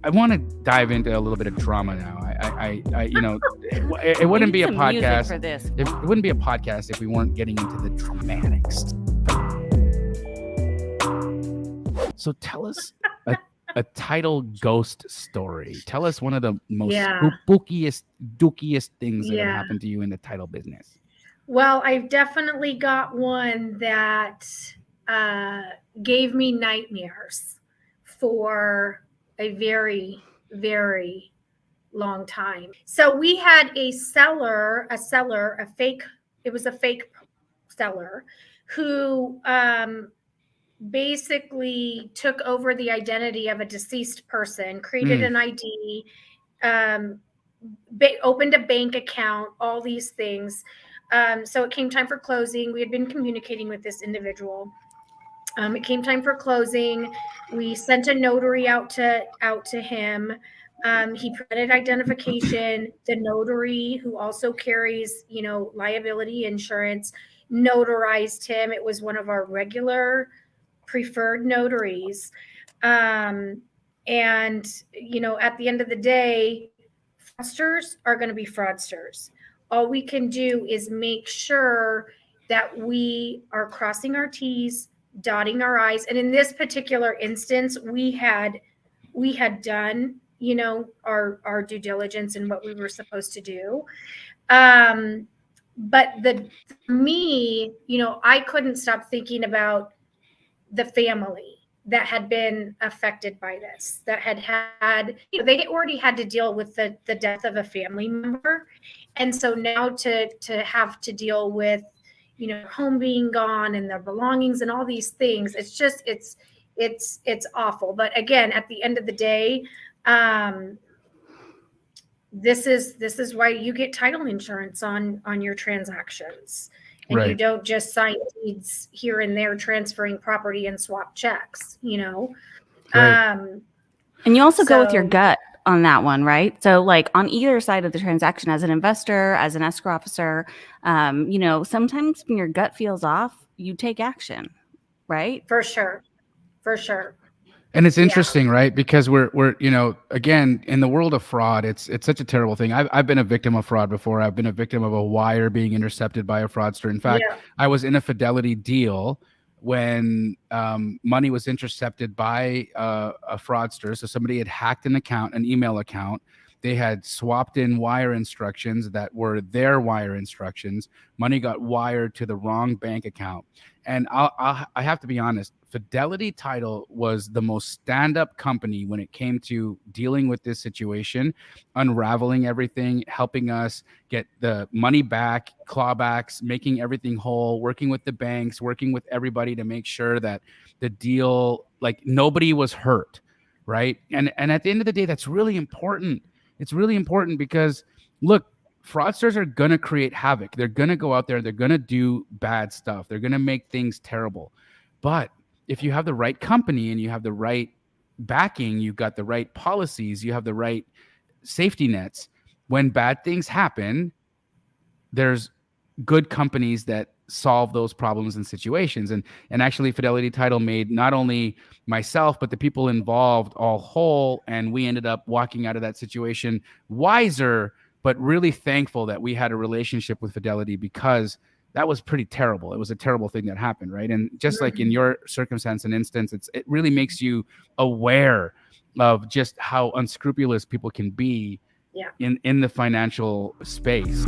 I want to dive into a little bit of drama now. It wouldn't be a podcast for this. It wouldn't be a podcast if we weren't getting into the dramatics. So tell us a title ghost story. Tell us one of the most spookiest, dookiest things that have happened to you in the title business. Well, I've definitely got one that gave me nightmares for a very, very long time. So we had a fake seller who basically took over the identity of a deceased person, created an ID, opened a bank account, all these things. So it came time for closing. We had been communicating with this individual. It came time for closing. We sent a notary out to him. He provided identification. The notary, who also carries, liability insurance, notarized him. It was one of our regular preferred notaries. And, at the end of the day, fraudsters are going to be fraudsters. All we can do is make sure that we are crossing our T's, dotting our I's. And in this particular instance, we had done, our due diligence and what we were supposed to do. But me, I couldn't stop thinking about the family that had been affected by this, that had, they already had to deal with the death of a family member. And so now to have to deal with, home being gone and their belongings and all these things, it's just, it's awful. But again, at the end of the day, this is why you get title insurance on your transactions. And you don't just sign deeds here and there, transferring property and swap checks, And you also go with your gut on that one, right? So like on either side of the transaction, as an investor, as an escrow officer, sometimes when your gut feels off, you take action, right? For sure. And it's interesting, right? Because we're again, in the world of fraud, it's such a terrible thing. I've been a victim of fraud before. I've been a victim of a wire being intercepted by a fraudster. In fact, I was in a Fidelity deal when money was intercepted by a fraudster. So somebody had hacked an email account. They had swapped in wire instructions that were their wire instructions. Money got wired to the wrong bank account. And I have to be honest, Fidelity Title was the most stand-up company when it came to dealing with this situation, unraveling everything, helping us get the money back, clawbacks, making everything whole, working with the banks, working with everybody to make sure that the deal, like nobody was hurt, right? And at the end of the day, that's really important. It's really important because, look, fraudsters are going to create havoc. They're going to go out there. They're going to do bad stuff. They're going to make things terrible. But if you have the right company and you have the right backing, you've got the right policies, you have the right safety nets, when bad things happen, there's good companies that solve those problems and situations. And actually Fidelity Title made not only myself, but the people involved all whole. And we ended up walking out of that situation wiser, but really thankful that we had a relationship with Fidelity, because that was pretty terrible. It was a terrible thing that happened, right? And just like in your circumstance and instance, it really makes you aware of just how unscrupulous people can be in the financial space.